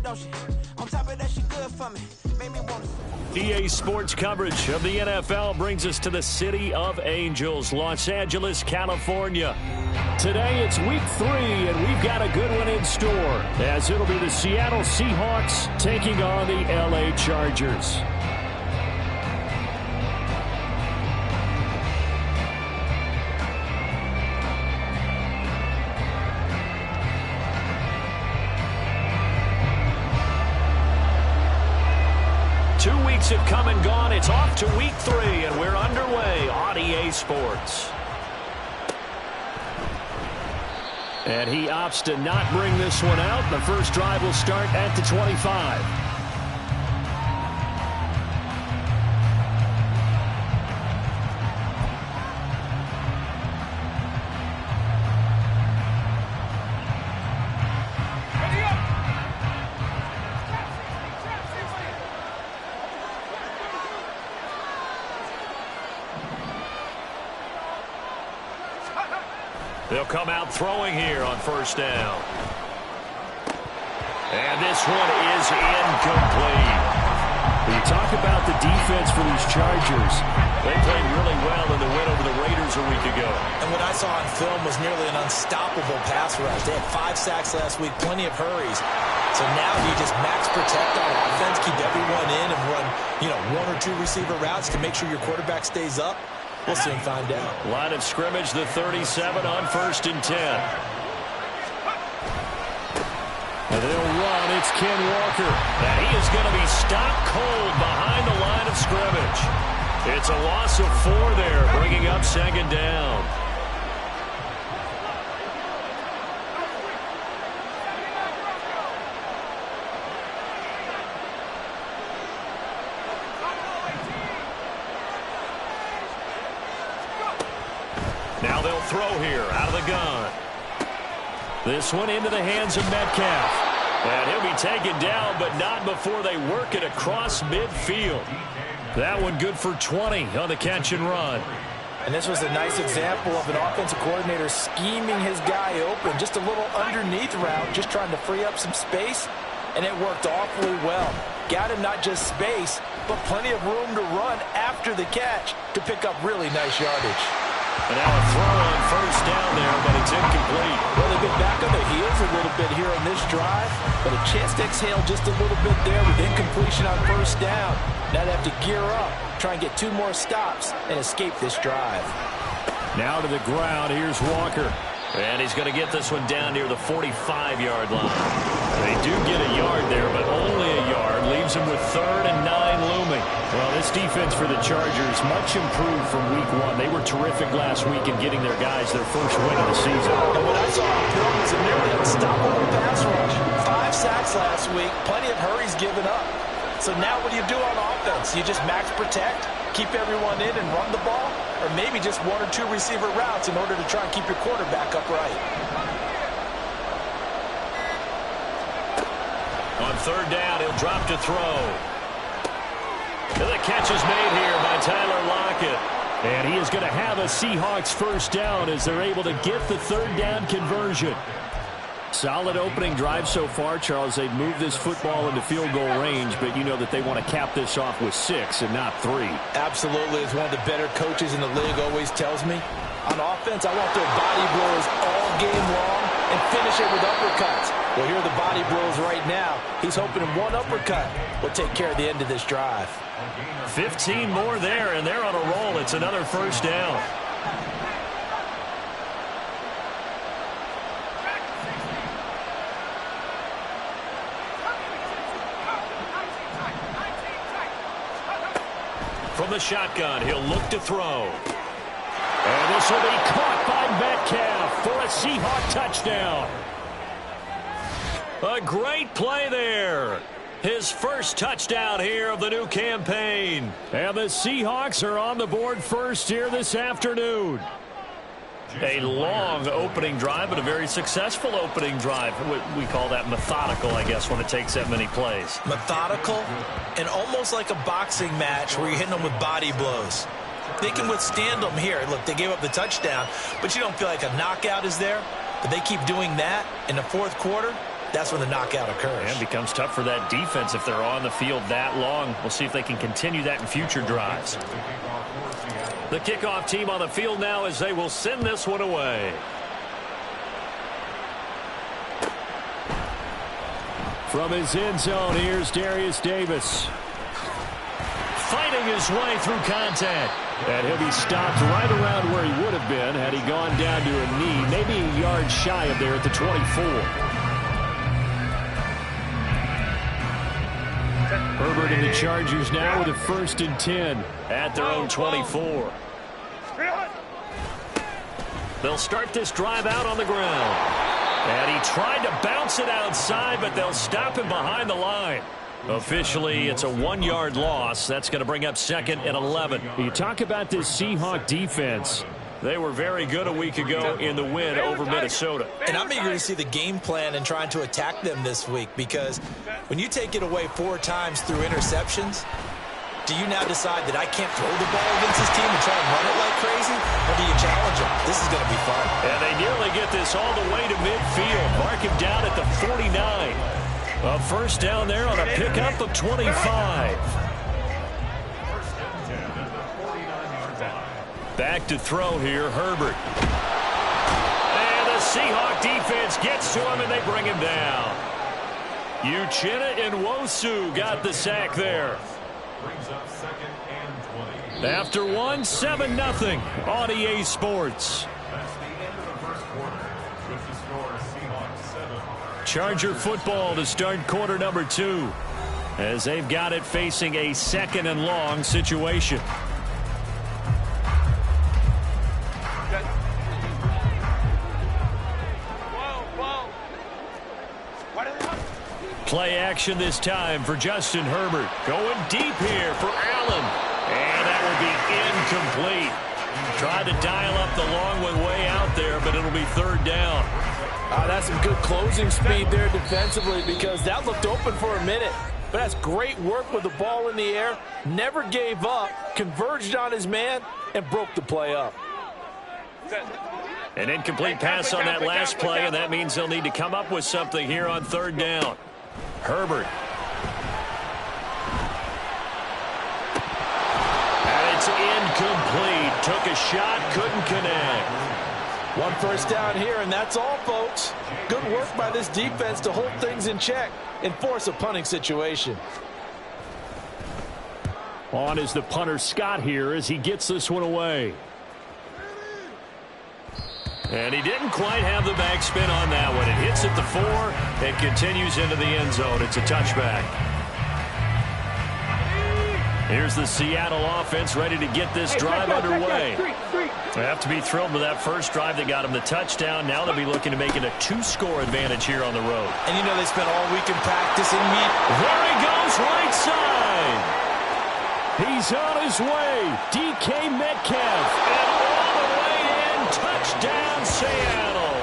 don't she? On top of that, she good for me. Made me want to. EA Sports coverage of the NFL brings us to the City of Angels, Los Angeles, California. Today it's week 3, and we've got a good one in store, as it'll be the Seattle Seahawks taking on the LA Chargers. Have come and gone. It's off to week 3, and we're underway on EA Sports. And he opts to not bring this one out. The first drive will start at the 25. They'll come out throwing here on first down. And this one is incomplete. When you talk about the defense for these Chargers, they played really well in the win over the Raiders a week ago. And what I saw on film was nearly an unstoppable pass rush. They had 5 sacks last week, plenty of hurries. So now you just max protect on offense, keep everyone in, and run, 1 or 2 receiver routes to make sure your quarterback stays up. We'll soon find out. Line of scrimmage, the 37 on 1st and 10. And they'll run. It's Ken Walker. And he is going to be stopped cold behind the line of scrimmage. It's a loss of 4 there, bringing up 2nd down. Now they'll throw here out of the gun. This one into the hands of Metcalf. And he'll be taken down, but not before they work it across midfield. That one good for 20 on the catch and run. And this was a nice example of an offensive coordinator scheming his guy open. Just a little underneath route, just trying to free up some space. And it worked awfully well. Got him not just space, but plenty of room to run after the catch to pick up really nice yardage. And now a throw on first down there, but it's incomplete. Well, they've been back on their heels a little bit here on this drive, but a chance to exhale just a little bit there with incompletion on first down. Now they have to gear up, try and get 2 more stops, and escape this drive. Now to the ground, here's Walker. And he's going to get this one down near the 45-yard line. They do get a yard there, but only a yard. Leaves them with 3rd and 9 looming. Well, this defense for the Chargers, much improved from week 1. They were terrific last week in getting their guys their first win of the season. And what I saw on film was a nearly unstoppable pass rush. 5 sacks last week, plenty of hurries given up. So now what do you do on offense? You just max protect, keep everyone in and run the ball? Or maybe just 1 or 2 receiver routes in order to try and keep your quarterback upright. On 3rd down, he'll drop to throw. And the catch is made here by Tyler Lockett. And he is going to have a Seahawks first down as they're able to get the 3rd down conversion. Solid opening drive so far, Charles. They've moved this football into field goal range, but you know that they want to cap this off with 6 and not 3. Absolutely. As one of the better coaches in the league always tells me, on offense, I want their body blows all game long and finish it with uppercuts. Well, here are the body blows right now. He's hoping in 1 uppercut will take care of the end of this drive. 15 more there, and they're on a roll. It's another first down. From the shotgun, he'll look to throw. And this will be caught by Metcalf for a Seahawk touchdown. A great play there. His first touchdown here of the new campaign. And the Seahawks are on the board first here this afternoon. A long opening drive, but a very successful opening drive. We call that methodical, I guess, when it takes that many plays. Methodical and almost like a boxing match where you're hitting them with body blows. They can withstand them here. Look, they gave up the touchdown, but you don't feel like a knockout is there. But they keep doing that in the 4th quarter. that's when the knockout occurs. And becomes tough for that defense if they're on the field that long. We'll see if they can continue that in future drives. The kickoff team on the field now as they will send this one away. From his end zone, here's Darius Davis. Fighting his way through contact. And he'll be stopped right around where he would have been had he gone down to a knee, maybe a yard shy of there at the 24. Herbert and the Chargers now with a 1st and 10 at their own 24. They'll start this drive out on the ground. And he tried to bounce it outside, but they'll stop him behind the line. Officially, it's a 1-yard loss. That's going to bring up 2nd and 11. You talk about this Seahawk defense. They were very good a week ago in the win over Minnesota. And I'm eager to see the game plan and trying to attack them this week, because when you take it away 4 times through interceptions, do you now decide that I can't throw the ball against this team and try and run it like crazy? Or do you challenge them? This is going to be fun. And they nearly get this all the way to midfield. Mark him down at the 49. A 1st down there on a pickup of 25. Back to throw here, Herbert. And the Seahawk defense gets to him, and they bring him down. Uchenna and Nwosu got the sack there. After 1, 7-0 on EA Sports. Charger football to start quarter number 2, as they've got it facing a 2nd and long situation. Play action this time for Justin Herbert. Going deep here for Allen. And that will be incomplete. Tried to dial up the long one way out there, but it'll be 3rd down. That's some good closing speed there defensively, because that looked open for a minute. But that's great work with the ball in the air. Never gave up, converged on his man, and broke the play up. An incomplete pass on that last play, and that means they'll need to come up with something here on 3rd down. Herbert. And it's incomplete. Took a shot, couldn't connect. 1 first down here, and that's all, folks. Good work by this defense to hold things in check and force a punting situation. On is the punter Scott here as he gets this one away. And he didn't quite have the backspin on that one. It hits at the 4 and continues into the end zone. It's a touchback. Here's the Seattle offense ready to get this drive underway. They have to be thrilled with that first drive that got them the touchdown. Now they'll be looking to make it a 2-score advantage here on the road. And you know they spent all week in practice and meet. There he goes, right side. He's on his way. DK Metcalf. And all the way in. Touchdown, Seattle.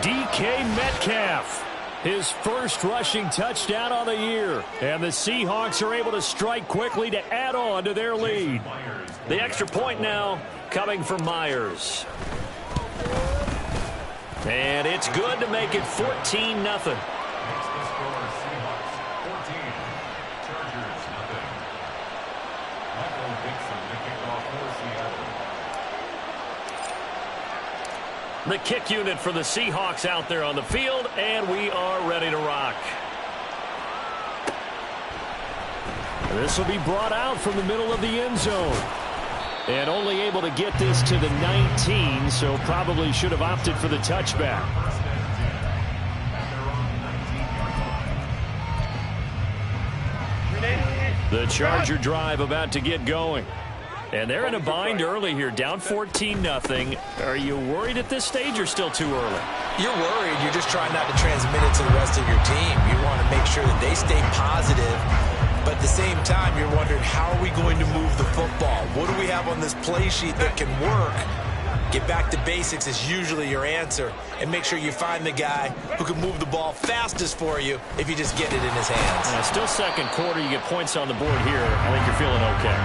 DK Metcalf. His first rushing touchdown on the year. And the Seahawks are able to strike quickly to add on to their lead. The extra point now coming from Myers. And it's good to make it 14-0. The kick unit for the Seahawks out there on the field, and we are ready to rock. This will be brought out from the middle of the end zone. And only able to get this to the 19, so probably should have opted for the touchback. The Charger drive about to get going. And they're in a bind early here, down 14-0. Are you worried at this stage or still too early? You're worried. You're just trying not to transmit it to the rest of your team. You want to make sure that they stay positive. But at the same time, you're wondering, how are we going to move the football? What do we have on this play sheet that can work? Get back to basics is usually your answer. And make sure you find the guy who can move the ball fastest for you if you just get it in his hands. Still second quarter. You get points on the board here. I think you're feeling okay.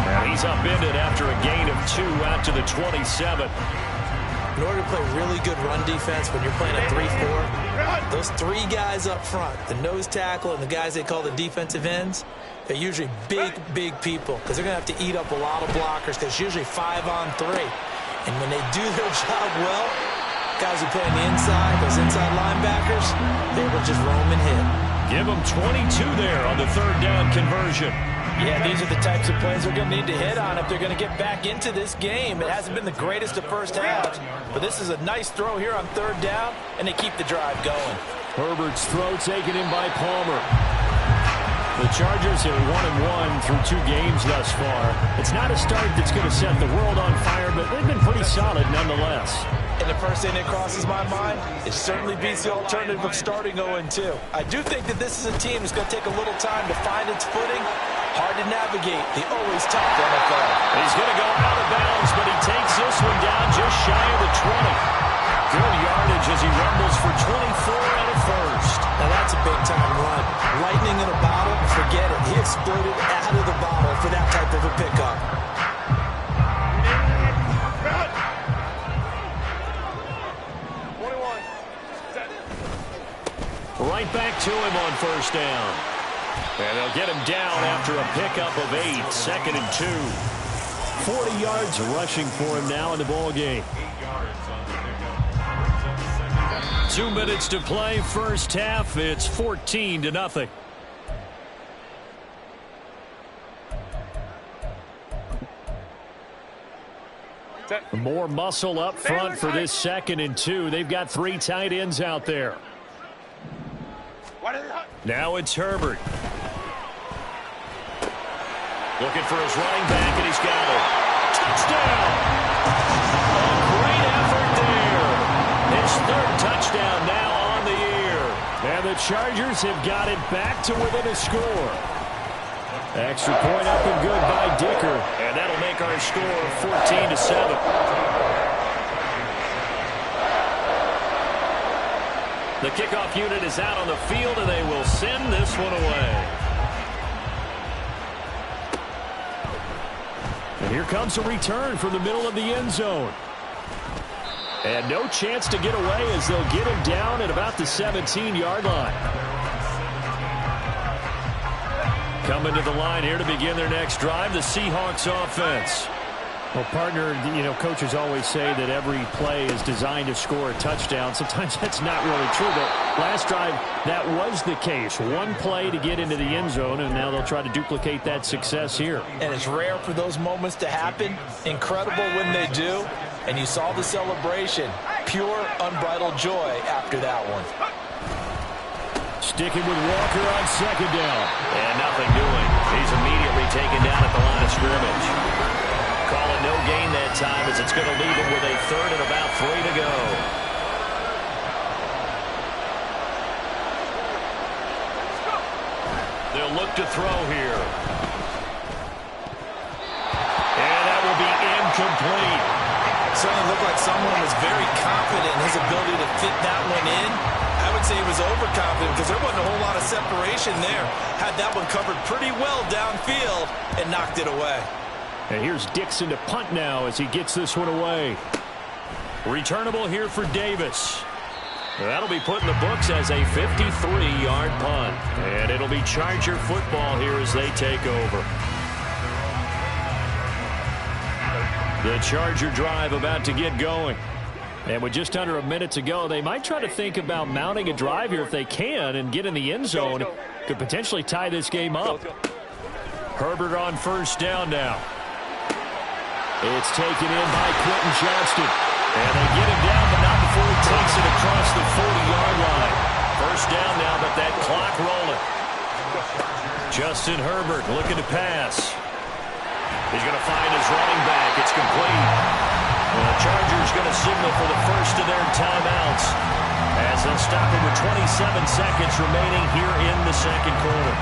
And he's upended after a gain of 2 out to the 27. in order to play really good run defense when you're playing a 3-4, those three guys up front, the nose tackle and the guys they call the defensive ends, they're usually big, big people because they're going to have to eat up a lot of blockers because it's usually 5-on-3. And when they do their job well, guys who play on the inside, those inside linebackers, they will just roam and hit. Give them 22 there on the third down conversion. Yeah, these are the types of plays they're going to need to hit on if they're going to get back into this game. It hasn't been the greatest of first halves, but this is a nice throw here on third down, and they keep the drive going. Herbert's throw taken in by Palmer. The Chargers are 1-1 through 2 games thus far. It's not a start that's going to set the world on fire, but they've been pretty solid nonetheless. And the first thing that crosses my mind, it certainly beats the alternative of starting 0-2. I do think that this is a team that's going to take a little time to find its footing. Hard to navigate the always tough NFL. He's going to go out of bounds, but he takes this one down just shy of the 20. Good yardage as he rumbles for 24 and a first. Now that's a big-time run. Lightning in a bottle, forget it. He exploded out of the bottle for that type of a pickup. Right back to him on first down. And they'll get him down after a pickup of 8, 2nd and 2. 40 yards rushing for him now in the ball game. 2 minutes to play first half. It's 14-0. More muscle up front for this 2nd and 2. They've got 3 tight ends out there. Now it's Herbert. Looking for his running back, and he's got it. Touchdown! A great effort there. His 3rd touchdown now on the year. And the Chargers have got it back to within a score. Extra point up and good by Dicker. And that'll make our score 14-7. The kickoff unit is out on the field, and they will send this one away. And here comes a return from the middle of the end zone. And no chance to get away as they'll get him down at about the 17-yard line. Coming to the line here to begin their next drive, the Seahawks offense. Well, partner, you know, coaches always say that every play is designed to score a touchdown. Sometimes that's not really true, but last drive, that was the case. One play to get into the end zone, and now they'll try to duplicate that success here. And it's rare for those moments to happen. Incredible when they do. And you saw the celebration. Pure, unbridled joy after that one. Sticking with Walker on 2nd down. And nothing doing. He's immediately taken down at the line of scrimmage. Call it no gain that time as it's going to leave him with a 3rd and about 3 to go. They'll look to throw here. And that will be incomplete. Certainly looked like someone was very confident in his ability to fit that one in. I would say he was overconfident because there wasn't a whole lot of separation there. Had that one covered pretty well downfield and knocked it away. And here's Dixon to punt now as he gets this one away. Returnable here for Davis. That'll be put in the books as a 53-yard punt. And it'll be Charger football here as they take over. The Charger drive about to get going. And with just under a minute to go, they might try to think about mounting a drive here if they can and get in the end zone. Could potentially tie this game up. Herbert on first down now. It's taken in by Quentin Johnston. And they get him down, but not before he takes it across the 40-yard line. First down now, but that clock rolling. Justin Herbert looking to pass. He's going to find his running back. It's complete. And the Chargers going to signal for the first of their timeouts as they'll stop it with 27 seconds remaining here in the 2nd quarter.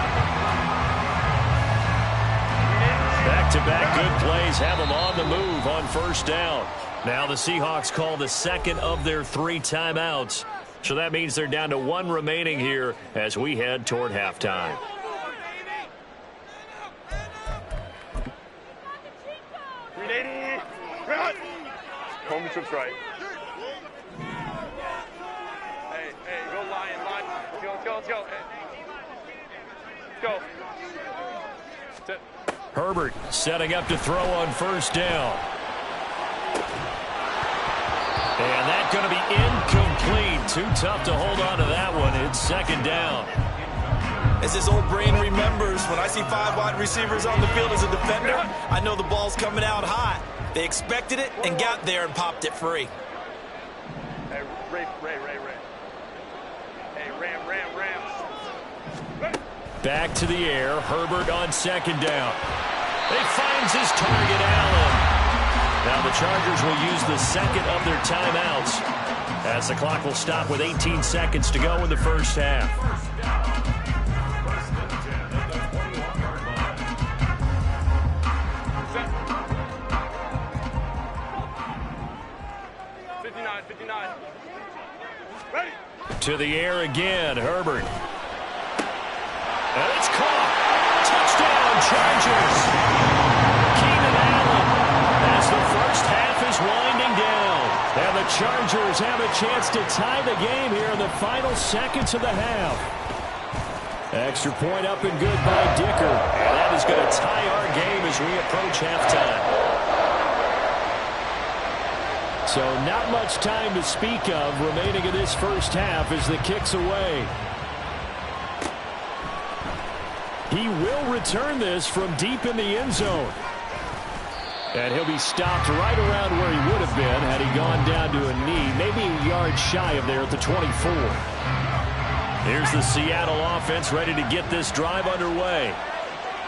Back-to-back good plays have them on the move on first down. Now the Seahawks call the 2nd of their 3 timeouts. So that means they're down to 1 remaining here as we head toward halftime. Home trips right. go. Go. Herbert setting up to throw on first down. And that's going to be incomplete. Too tough to hold on to that one. It's second down. As his old brain remembers, when I see 5 wide receivers on the field as a defender, I know the ball's coming out hot. They expected it and got there and popped it free. Hey, Ray. Hey, Ram. Back to the air. Herbert on second down. He finds his target, Allen. Now the Chargers will use the second of their timeouts as the clock will stop with 18 seconds to go in the first half. Ready? To the air again, Herbert. And it's caught. Touchdown, Chargers. Keenan Allen as the first half is winding down. And the Chargers have a chance to tie the game here in the final seconds of the half. Extra point up and good by Dicker. And that is going to tie our game as we approach halftime. So not much time to speak of remaining in this first half as the kick's away. He will return this from deep in the end zone. And he'll be stopped right around where he would have been had he gone down to a knee, maybe a yard shy of there at the 24. Here's the Seattle offense ready to get this drive underway.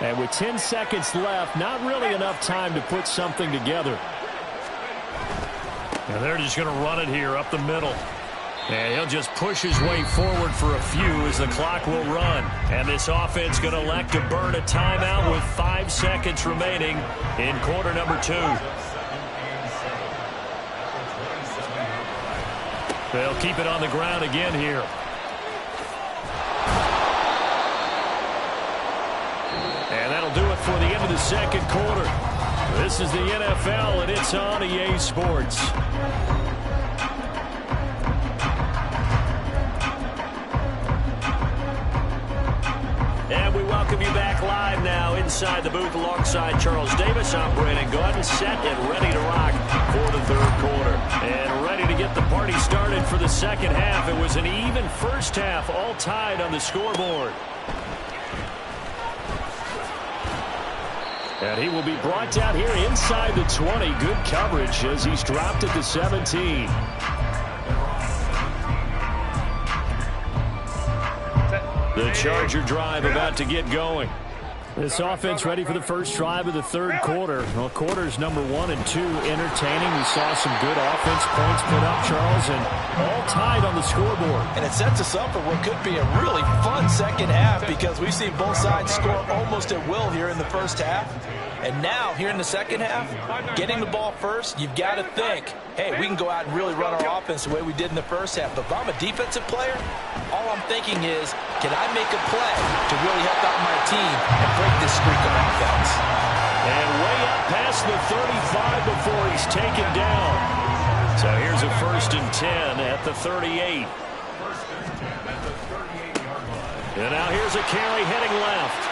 And with 10 seconds left, not really enough time to put something together. And they're just going to run it here up the middle. And he'll just push his way forward for a few as the clock will run. And this offense going to elect to burn a timeout with 5 seconds remaining in quarter number 2. They'll keep it on the ground again here. And that'll do it for the end of the second quarter. This is the NFL, and it's on EA Sports. And we welcome you back live now inside the booth alongside Charles Davis. I'm Brandon Gordon, set and ready to rock for the third quarter. And ready to get the party started for the second half. It was an even first half, all tied on the scoreboard. And he will be brought down here inside the 20. Good coverage as he's dropped at the 17. The Charger drive about to get going. This offense ready for the first drive of the third quarter. Well, quarters number 1 and 2 entertaining. We saw some good offense points put up, Charles, and all tied on the scoreboard. And it sets us up for what could be a really fun second half because we've seen both sides score almost at will here in the first half. And now, here in the second half, getting the ball first, you've got to think, hey, we can go out and really run our offense the way we did in the first half. But if I'm a defensive player, all I'm thinking is, can I make a play to really help out my team and break this streak of offense? And way up past the 35 before he's taken down. So here's a 1st and 10 at the 38. And now here's a carry heading left.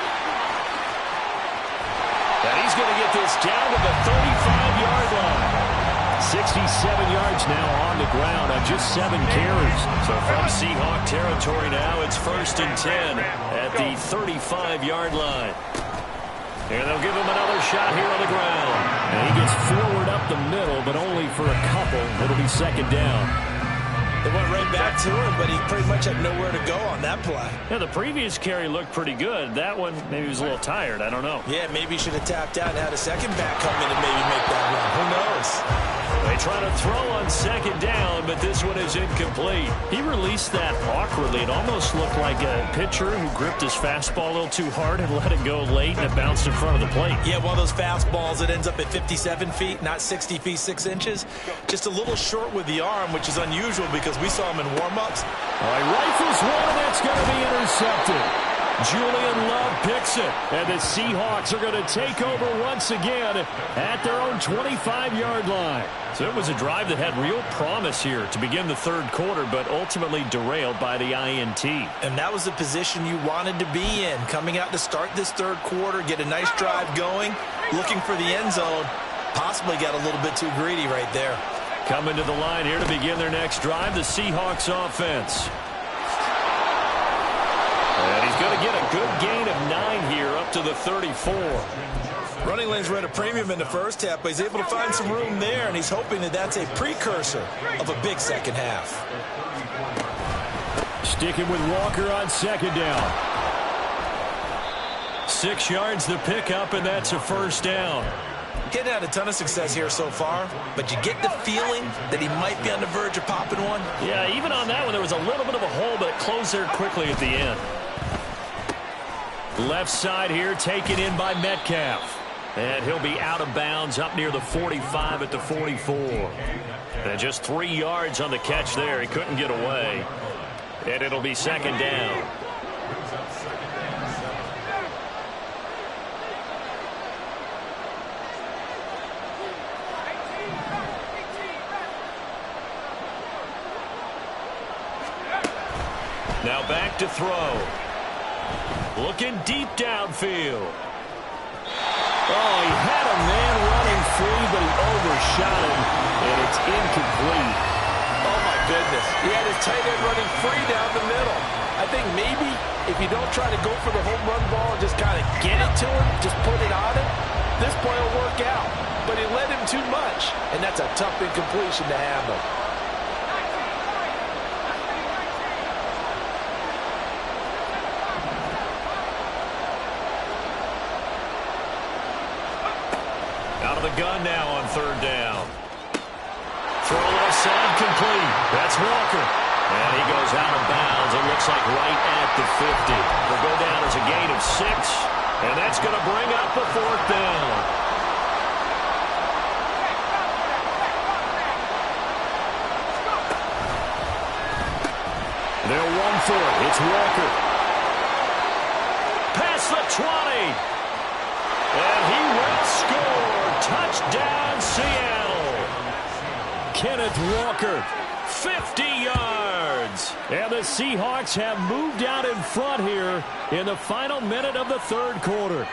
And he's going to get this down to the 35-yard line. 67 yards now on the ground on just 7 carries. So from Seahawk territory now, it's 1st and 10 at the 35-yard line. And they'll give him another shot here on the ground. And he gets forward up the middle, but only for a couple. It'll be second down. They went right back to him, but he pretty much had nowhere to go on that play. Yeah, the previous carry looked pretty good. That one, maybe he was a little tired. I don't know. Yeah, maybe he should have tapped out and had a second back come in and maybe make that run. Who knows? They try to throw on second down, but this one is incomplete. He released that awkwardly. It almost looked like a pitcher who gripped his fastball a little too hard and let it go late, and it bounced in front of the plate. Yeah, one of those fastballs that ends up at 57 feet, not 60 feet, 6 inches. Just a little short with the arm, which is unusual because we saw him in warm-ups. All right, rifles one, and that's going to be intercepted. Julian Love picks it, and the Seahawks are going to take over once again at their own 25-yard line. So it was a drive that had real promise here to begin the third quarter, but ultimately derailed by the INT. And that was the position you wanted to be in, coming out to start this third quarter, get a nice drive going, looking for the end zone. Possibly got a little bit too greedy right there. Coming to the line here to begin their next drive, the Seahawks offense. And he's going to get a good gain of 9 here up to the 34. Running lanes were at a premium in the first half, but he's able to find some room there, and he's hoping that that's a precursor of a big second half. Sticking with Walker on second down. 6 yards the pickup, and that's a first down. Getting had a ton of success here so far, but you get the feeling that he might be on the verge of popping one. Yeah, even on that one, there was a little bit of a hole, but it closed there quickly at the end. Left side here, taken in by Metcalf. And he'll be out of bounds up near the 45 at the 44. And just 3 yards on the catch there. He couldn't get away. And it'll be second down. Now back to throw. Looking deep downfield. Oh, he had a man running free, but he overshot him, and it's incomplete. Oh, my goodness. He had his tight end running free down the middle. I think maybe if you don't try to go for the home run ball and just kind of get it to him, just put it on him, this play will work out. But he led him too much, and that's a tough incompletion to handle. The gun now on third down. Throw left side complete. That's Walker. And he goes out of bounds. It looks like right at the 50. Will go down as a gain of 6. And that's going to bring up the fourth down. They'll run for it. It's Walker. Past the 20. And he will score. Touchdown, Seattle. Kenneth Walker, 50 yards. And the Seahawks have moved out in front here in the final minute of the third quarter.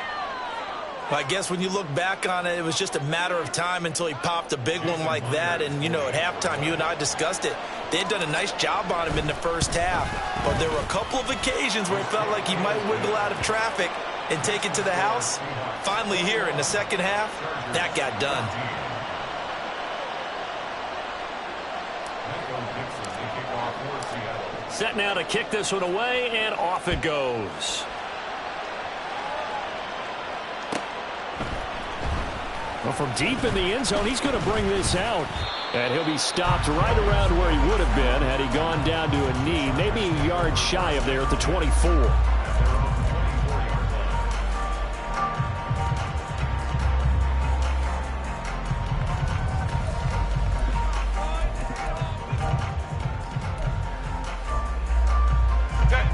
I guess when you look back on it, it was just a matter of time until he popped a big one like that. And, you know, at halftime, you and I discussed it. They had done a nice job on him in the first half. But there were a couple of occasions where it felt like he might wiggle out of traffic and take it to the house. Finally here in the second half, that got done. Set now to kick this one away, and off it goes. Well, from deep in the end zone, he's going to bring this out. And he'll be stopped right around where he would have been had he gone down to a knee, maybe a yard shy of there at the 24.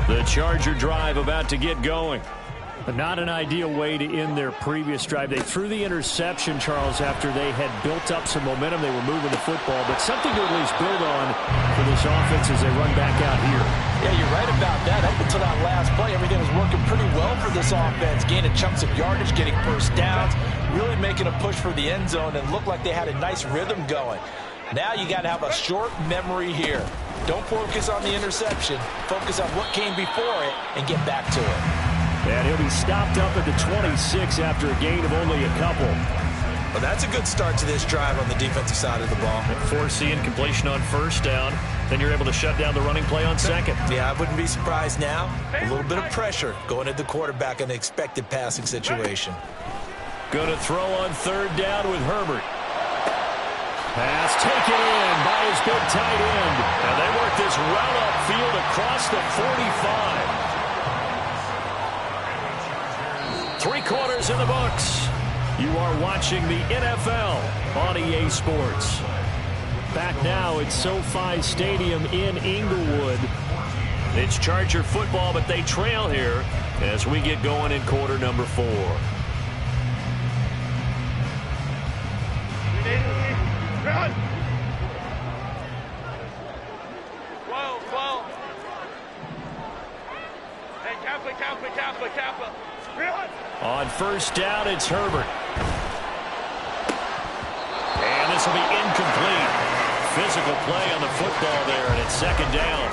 The Charger drive about to get going. But not an ideal way to end their previous drive. They threw the interception, Charles, after they had built up some momentum. They were moving the football, but something to at least build on for this offense as they run back out here. Yeah, you're right about that. Up until that last play, everything was working pretty well for this offense. Gaining chunks of yardage, getting first downs, really making a push for the end zone, and looked like they had a nice rhythm going. Now you got to have a short memory here. Don't focus on the interception. Focus on what came before it and get back to it. And he'll be stopped up at the 26 after a gain of only a couple. Well, that's a good start to this drive on the defensive side of the ball. Forcing completion on first down. Then you're able to shut down the running play on second. Yeah, I wouldn't be surprised now. A little bit of pressure going at the quarterback in an expected passing situation. Going to throw on third down with Herbert. Pass taken in by his big tight end. And they work this well upfield across the 45. 3 quarters in the books. You are watching the NFL on EA Sports. Back now at SoFi Stadium in Inglewood. It's Charger football, but they trail here as we get going in quarter number 4. Run! 12. Hey, Kappa. Run! On first down, it's Herbert. And this will be incomplete. Physical play on the football there, and it's second down.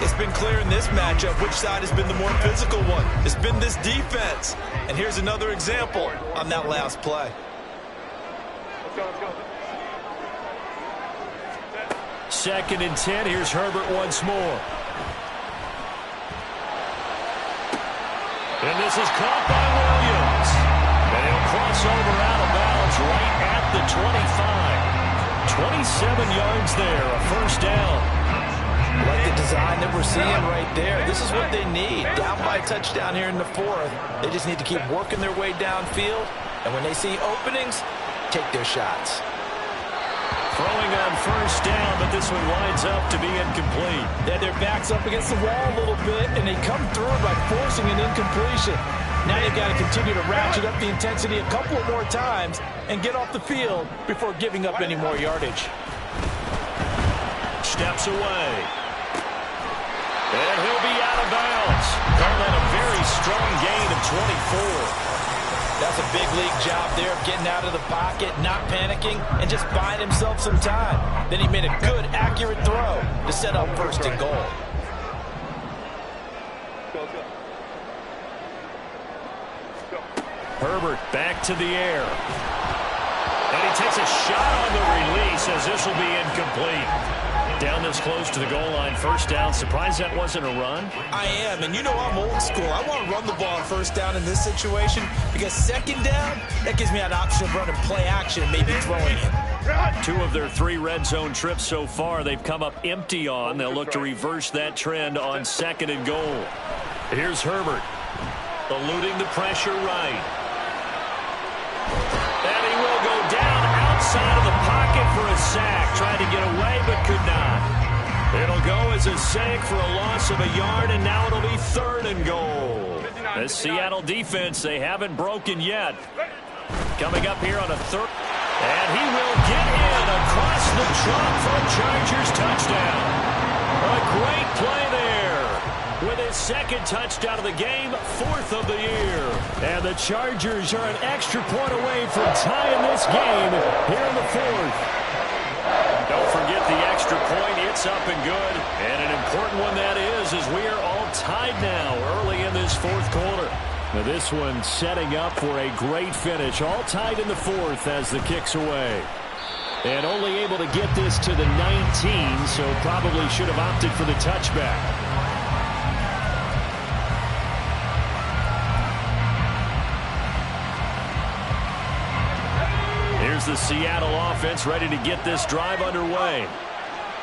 It's been clear in this matchup which side has been the more physical one. It's been this defense. And here's another example on that last play. Let's go. Second and 10. Here's Herbert once more. And this is caught by Williams. And he'll cross over out of bounds right at the 25. 27 yards there, a first down. Like the design that we're seeing right there. This is what they need. Down by a touchdown here in the 4th. They just need to keep working their way downfield. And when they see openings, take their shots. Throwing on first down, but this one winds up to be incomplete. Yeah, their back's up against the wall a little bit, and they come through by forcing an incompletion. Now they've got to continue to ratchet up the intensity a couple of more times and get off the field before giving up any more yardage. Steps away. And he'll be out of bounds. Call that a very strong gain of 24. That's a big league job there of getting out of the pocket, not panicking, and just buying himself some time. Then he made a good, accurate throw to set up first and goal. Herbert back to the air. And he takes a shot on the release as this will be incomplete. Down this close to the goal line, first down. Surprised that wasn't a run? I am, and you know I'm old school. I want to run the ball on first down in this situation because second down, that gives me an option of running play action and maybe throwing it. 2 of their 3 red zone trips so far they've come up empty on. They'll look to reverse that trend on second and goal. Here's Herbert, eluding the pressure right. And he will go down outside of the pocket for a sack. Tried to get away but could not. It'll go as a sack for a loss of a yard, and now it'll be third and goal. The Seattle defense, they haven't broken yet. Coming up here on a third. And he will get in across the trunk for a Chargers touchdown. A great play there. With his second touchdown of the game, 4th of the year. And the Chargers are an extra point away from tying this game here in the 4th. Don't forget the extra point. It's up and good. And an important one that is, as we are all tied now early in this 4th quarter. Now this one setting up for a great finish. All tied in the 4th as the kick's away. And only able to get this to the 19, so probably should have opted for the touchback. Here's the Seattle offense ready to get this drive underway.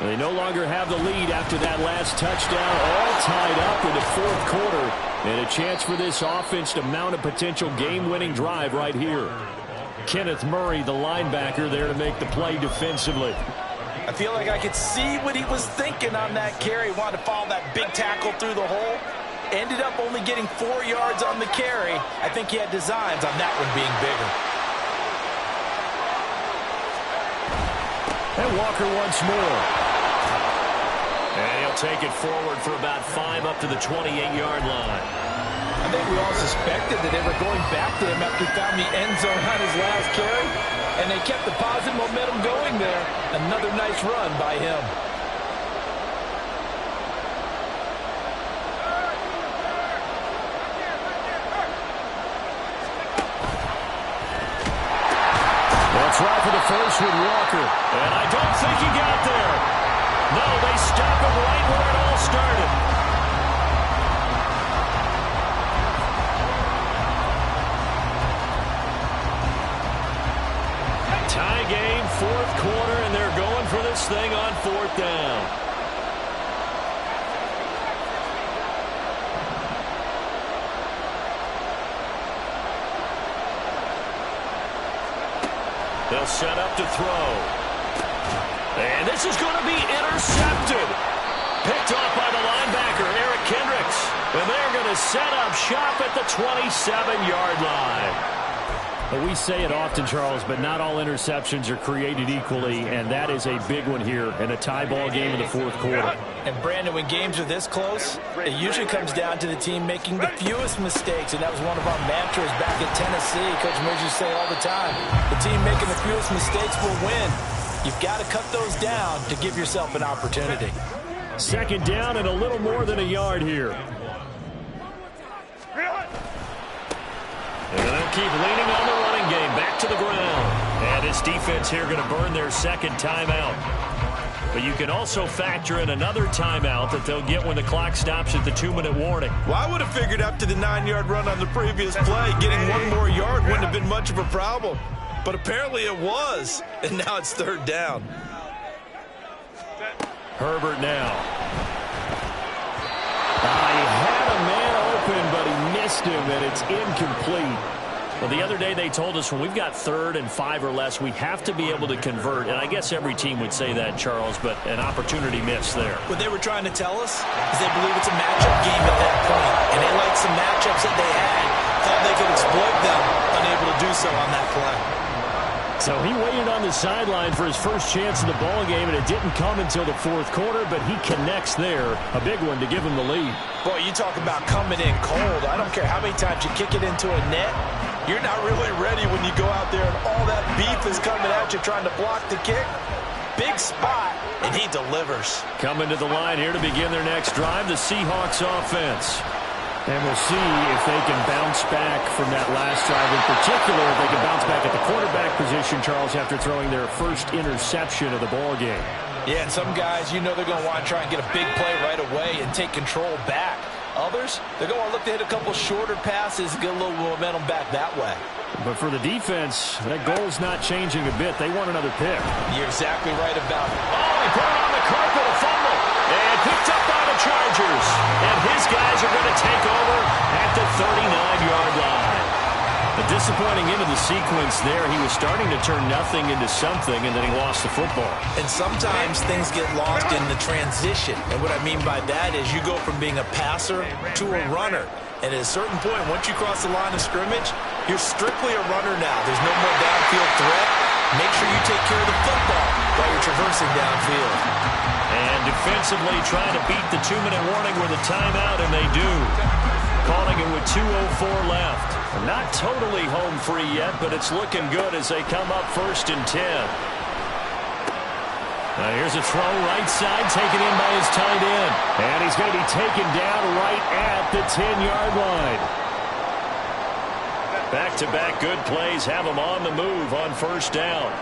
They no longer have the lead after that last touchdown. All tied up in the 4th quarter. And a chance for this offense to mount a potential game-winning drive right here. Kenneth Murray, the linebacker, there to make the play defensively. I feel like I could see what he was thinking on that carry. Wanted to follow that big tackle through the hole. Ended up only getting 4 yards on the carry. I think he had designs on that one being bigger. And Walker once more. And he'll take it forward for about 5 up to the 28-yard line. I think we all suspected that they were going back to him after he found the end zone on his last carry. And they kept the positive momentum going there. Another nice run by him. That's right for the first with Walker. And I don't think he got there. No, they stop him right where it all started. Tie game, 4th quarter, and they're going for this thing on 4th down. They'll set up to throw. And this is going to be intercepted. Picked off by the linebacker, Eric Kendricks. And they're going to set up shop at the 27-yard line. Well, we say it often, Charles, but not all interceptions are created equally, and that is a big one here in a tie ball game in the fourth quarter. And, Brandon, when games are this close, it usually comes down to the team making the fewest mistakes, and that was one of our mantras back at Tennessee. Coach Mills used to say all the time, the team making the fewest mistakes will win. You've got to cut those down to give yourself an opportunity. Second down and a little more than a yard here. And they'll keep leaning on the running game. Back to the ground. And this defense here going to burn their second timeout. But you can also factor in another timeout that they'll get when the clock stops at the 2-minute warning. Well, I would have figured after the 9-yard run on the previous play, getting one more yard wouldn't have been much of a problem. But apparently it was. And now it's third down. Herbert now. He had a man open, but he missed him, and it's incomplete. Well, the other day they told us when we've got 3rd and 5 or less, we have to be able to convert. And I guess every team would say that, Charles, but an opportunity missed there. What they were trying to tell us is they believe it's a matchup game at that point. And they liked some matchups that they had, thought they could exploit them, unable to do so on that play. So he waited on the sideline for his first chance in the ball game, and it didn't come until the fourth quarter, but he connects there. A big one to give him the lead. Boy, you talk about coming in cold. I don't care how many times you kick it into a net. You're not really ready when you go out there and all that beef is coming at you trying to block the kick. Big spot, and he delivers. Coming to the line here to begin their next drive, the Seahawks offense. And we'll see if they can bounce back from that last drive. In particular, if they can bounce back at the quarterback position, Charles, after throwing their first interception of the ball game. Yeah, and some guys, you know they're going to want to try and get a big play right away and take control back. Others, they're going to look to hit a couple shorter passes and get a little momentum back that way. But for the defense, that goal's not changing a bit. They want another pick. You're exactly right about it. Oh, he put it on the carpet, a fumble. And picked up by the Chargers. And his guys are going to take over at the 39-yard line. A disappointing end of the sequence there. He was starting to turn nothing into something, and then he lost the football. And sometimes things get lost in the transition. And what I mean by that is you go from being a passer to a runner. And at a certain point, once you cross the line of scrimmage, you're strictly a runner now. There's no more downfield threat. Make sure you take care of the football while you're traversing downfield. And defensively trying to beat the 2-minute warning with a timeout, and they do. Calling it with 2:04 left. Not totally home free yet, but it's looking good as they come up 1st and 10. Now here's a throw right side, taken in by his tight end. And he's going to be taken down right at the 10-yard line. Back-to-back good plays have him on the move on 1st down.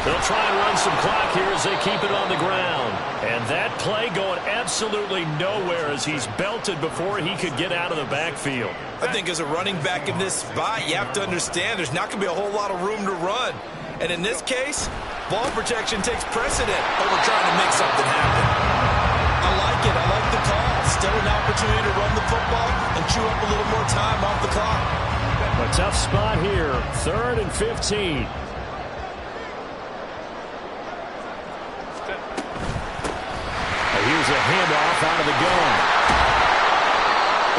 They'll try and run some clock here as they keep it on the ground. And that play going absolutely nowhere as he's belted before he could get out of the backfield. I think as a running back in this spot, you have to understand there's not going to be a whole lot of room to run. And in this case, ball protection takes precedent over trying to make something happen. I like it. I like the call. Still an opportunity to run the football and chew up a little more time off the clock. A tough spot here. 3rd and 15. Here's a handoff out of the gun.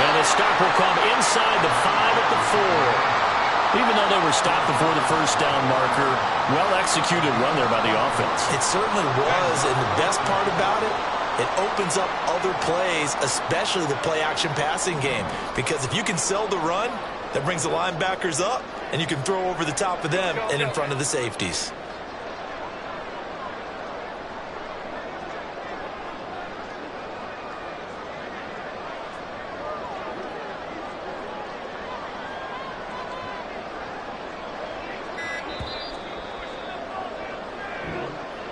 And the stop will come inside the 5 at the 4. Even though they were stopped before the 1st down marker, well-executed run there by the offense. It certainly was, and the best part about it, it opens up other plays, especially the play-action passing game. Because if you can sell the run, that brings the linebackers up, and you can throw over the top of them and in front of the safeties.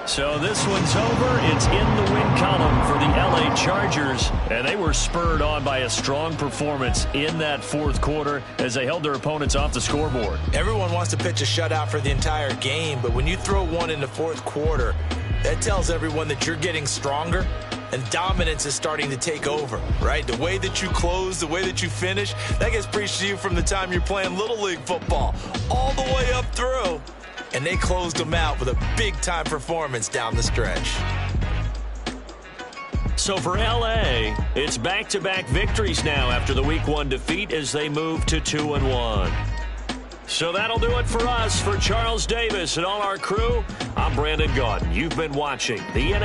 So this one's over. It's in the win column for the LA Chargers. And they were spurred on by a strong performance in that 4th quarter as they held their opponents off the scoreboard. Everyone wants to pitch a shutout for the entire game, but when you throw one in the 4th quarter, that tells everyone that you're getting stronger and dominance is starting to take over, right? The way that you close, the way that you finish, that gets preached to you from the time you're playing Little League football all the way up through. And they closed them out with a big-time performance down the stretch. So for L.A., it's back-to-back victories now after the Week 1 defeat as they move to 2-1. So that'll do it for us. For Charles Davis and all our crew, I'm Brandon Gaudin. You've been watching the NFL.